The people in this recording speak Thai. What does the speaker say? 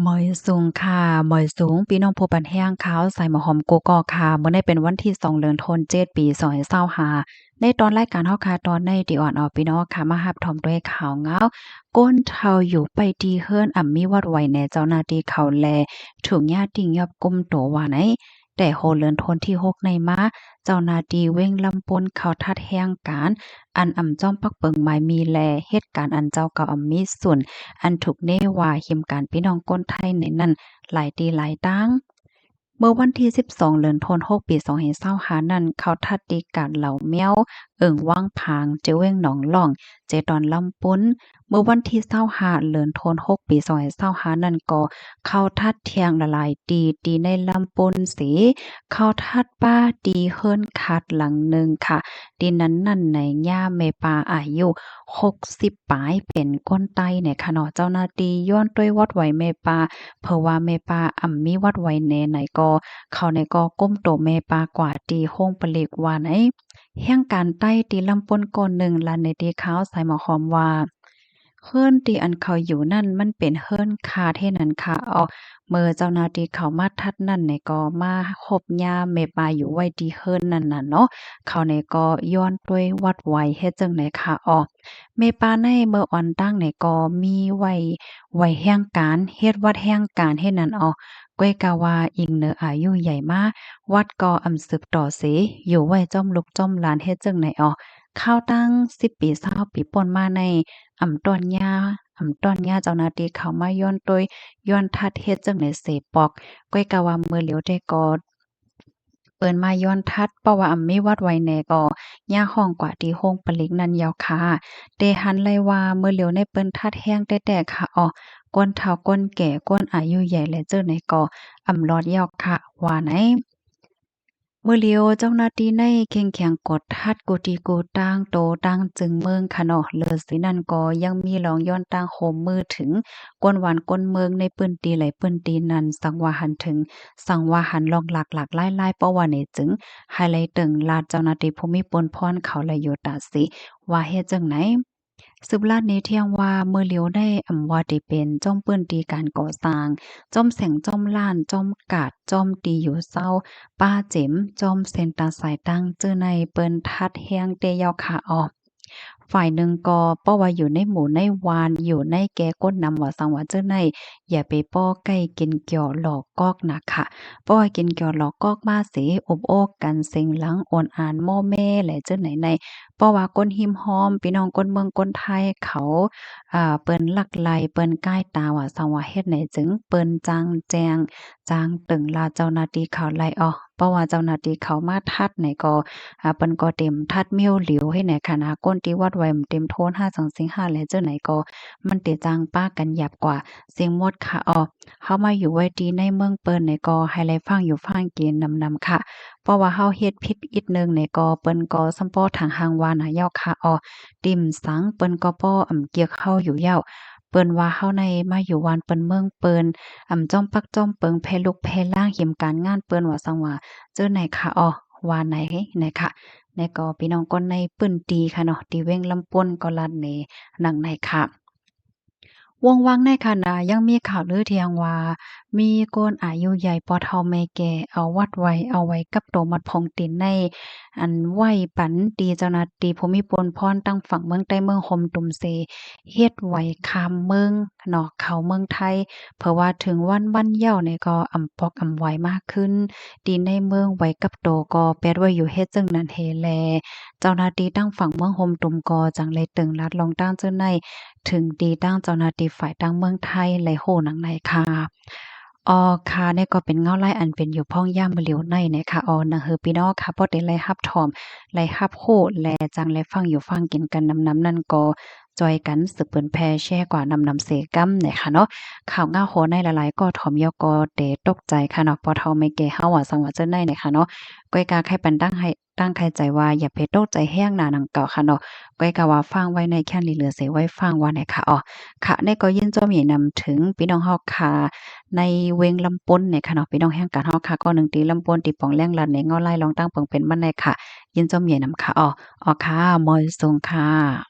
หมอยสูงค่ะหมอยสูงพี่น้องผู้ปันแห้งขาวใส่หมอหอมโกกอกค่ะเมื่อได้เป็นวันที่2เดือนธันวาคมปี2025ในตอนรายการเฮาค่ะตอนในที่อ่อนออพี่น้องค่ะมารับถอมด้วยข่าวเหงาก้นเฒ่าอยู่ไปดีเฮิรนอ่ำมีวัดไว้แหน่เจ้าหน้าที่เขาแลถูกญาติยอบกุมตัวว่าไหนแต่โหเลือนทนที่6ในมาเจ้าหน้าที่เว้งลำปนเขาทัดแห่งการอันอ่ำจ้อมปักเปิงหมายมีแลเหตุการณ์อันเจ้าเก่าอ่ำมีส่วน อันถูกเนว่าหิมการพี่น้องก้นไทยในนั้นหลายตีหลายตั้งเมื่อวันที่12เดือนธันวาคมปี2025นั้นเขาทัดตีการเหล่าแมวว่างผางเจเว้งหนองล่องเจตอนลำปุ้นเมื่อวันที่25เดือนธันวาคมปี2025นั้นก็เข้าทัดเทียงละลายตีในลำปุ้นสีเข้าทัดป้าตีเฮิรนคัดหลังหนึ่งค่ะตีนั้นนั่นในย่าเมปาอายุ60ปลายเป็นก้นไตเนี่ยค่ะเนาะเจ้าหน้าที่ย้อนด้วยวัดไหวเมปาเพราะว่าเมปามีวัดไหวแหน่ไหนก็เขาในก็ก้มโตเมปากว่าตีโค้งปลีกว่าไหนแห่งการใต้ตีลำปนก่อนหนึ่งลันในตีขาวใส่หมอหอมว่าเฮิรนตีอันเขาอยู่นั่นมันเป็นเฮิรนคาเท่นั้นค่ะเมื่อเจ้าหน้าที่เขามาทัดนั่นในก็มาคบยาเมปาอยู่ไว้ดีเฮิรนนั่นน่ะเนาะเขาในก็ย้อนด้วยวัดไหวเฮ็ดจังไหนค่ะเมปาในเมื่ออ่อนตั้งในก็มีไว้แห่งการเฮ็ดวัดแห่งการเฮ็ดนั้นก้อยกาว่าอิงเนออายุใหญ่มาวัดก็สืบต่อเสอยู่ไว้จ้อมลูกจ้อมหลานเฮ็ดจังไหนข้าวตั้ง10ปี20ปีป่นมาในตอนยาเจ้าหน้าที่เขามาย้อนทัดเฮ็ดจังไหนเสปอกก้อยกาว่าเมื่อเหลียวได้ก็เปิ้นมาย้อนทัดเพราะว่ามีวัดไว้แหน่ก็ย่าห้องกว่าที่โฮงปลิกนั่นยาวค่ะเตหันเลยว่าเมื่อเหลียวในเปิ้นทัดแห้งแต่ค่ะก้นเฒ่าก้นแก่ก้นอายุใหญ่และเจ้าไหนก็ลอดยาวค่ะว่าไหน มื้อเลียวเจ้าหน้าที่ในเข้งแข็งกดทัดกูตีกูตั้งโตตั้งจึงเมืองค่ะเนาะเลอสินั่นก็ยังมีรองย้อนตั้งโฮมมือถึงกวนหวานกวนเมืองในปื้นตีไหลปื้นตีนั้นสังว่าหันถึงสังว่าหันลองหลักๆหลายๆเพราะว่าในจึงไฮไลท์ตึงลาดเจ้าหน้าที่ภูมิปนพรเขาและโยตาสิว่าเฮ็ดจังไหน สืบลาดนี้เที่ยงว่าเมื่อเลียวได้ว่าได้เป็นจ้อมเปิ้นตีการก่อสร้างจ้อมแสงจ้อมล้านจ้อมกาดจ้อมตีอยู่เศร้าป้าเจ๋มจ้อมเซ็นตาสายตั้งเจอในเปิ้นทัดแฮงเตยาวขาฝ่ายหนึ่งก็ป้อว่าอยู่ในหมู่ในวานอยู่ในแกก้นนำว่าสังว่าเจ้าในอย่าไปป้อใกล้กินเกี่ยวหลอกกอกนะค่ะป้อว่ากินเกี่ยวหลอกกอกมาเสอบโอ้กันเซ็งหลังโอนอ่านโมแม่แหละเจ้าไหนในเพราะว่าก้นหิมหอมพี่น้องก้นเมืองก้นไทยเขาเปิ้นลักไลเปิ้นก้ายตาว่าสังว่าเฮ็ดไหนจึงเปิ้นจางแจงจางตึงลาเจ้าหน้าที่เขาไล่เพราะว่าเจ้าหน้าที่เขามาทัดไหนก็เปิ้นก็เต็มทัดเมียวเหลียวให้ไหนค่ะนะก้นที่วัดไว้มันเต็มโทน5 2 5แล้วเจ้าไหนก็มันเตจางป้ากันหยับกว่าเสียงหมดค่ะเฮามาอยู่ไว้ดีในเมืองเปิ้นไหนก็ให้ไลฟังอยู่ฟังเกณฑ์นำค่ะเพราะว่าเฮาเฮ็ดผิดอีกนึงไหนก็เปิ้นก็ซัมป้อทางหางวานะยาวค่ะติ่มสังเปิ้นก็ป้อเกียกเฮาอยู่ยาวเปิ้นว่าเฮาในมาอยู่วานเปิ้นเมืองเปิ้นจ้อมปักจ้อมเปิงแพลุกแพล่างเหียมการงานเปิ้นว่าสังว่าเจ้าไหนค่ะว่าไหนไหนค่ะในก็พี่น้องคนในปื้นตีค่ะเนาะตีเว้งลำปนก็ลัดในหนังในค่ะวงวังในค่ะนะยังมีข่าวลือเทียงว่ามีคนอายุใหญ่ปอเฒ่าแม่แก่เอาวัดไว้เอาไว้กับโตมัดพองตินในอันไหว้ปันตีเจ้าหน้าที่ภูมิพลพรตั้งฝั่งเมืองใต้เมืองโฮมตุมเซเฮ็ดไว้ข้ามเมืองเนาะเข้าเมืองไทยเพราะว่าถึงวันเหย้าเนี่ยก็ปอกไหวมากขึ้นตีในเมืองไว้กับโตก็แปลว่าอยู่เฮ็ดจังนั้นเฮแล เจ้าหน้าที่ตั้งฝั่งเมืองโฮมตุมกอจังเลยตึงลัดลองตั้งเจ้าในถึงดีตั้งเจ้าหน้าที่ฝ่ายตั้งเมืองไทยไหลโหหนังในค่ะค่ะเนี่ยก็เป็นเงาไล่อันเป็นอยู่พ้องย่ามเหลียวในนะคะนังเฮอพี่น้องค่ะบ่ได้ไล่รับถอมไล่รับโหแลจังไลฟังอยู่ฟังกินกันนำนั่นก็จอยกันสืบเปิ้นแพ่แชร์กว่านำเสกัมเนี่ยค่ะเนาะข่าวเงาโหในหลายๆก็ถ่อมยอก็เตตกใจค่ะเนาะปอเฒ่าไม่แก่เฮาว่าสังว่าเจ้าในเนี่ยค่ะเนาะก้อยกาใครปันตั้งใครใจว่าอย่าไปตกใจแห้งหนาหนังเก่าค่ะเนาะก้อยกาว่าฟังไว้ในแค่นี้เหลือเสียไว้ฟังว่าไหนค่ะค่ะในก็ยินจอมใหญ่นำถึงพี่น้องเฮาค่ะในเวงลำปนเนี่ยค่ะเนาะพี่น้องแห่งการเฮาค่ะก็หนึ่งตีลำปนตีป่องแรงลัดในเงาไล่ลองตั้งเปิงเป็นบ้านในค่ะยินจอมใหญ่นำค่ะค่ะมอยสูงค่ะ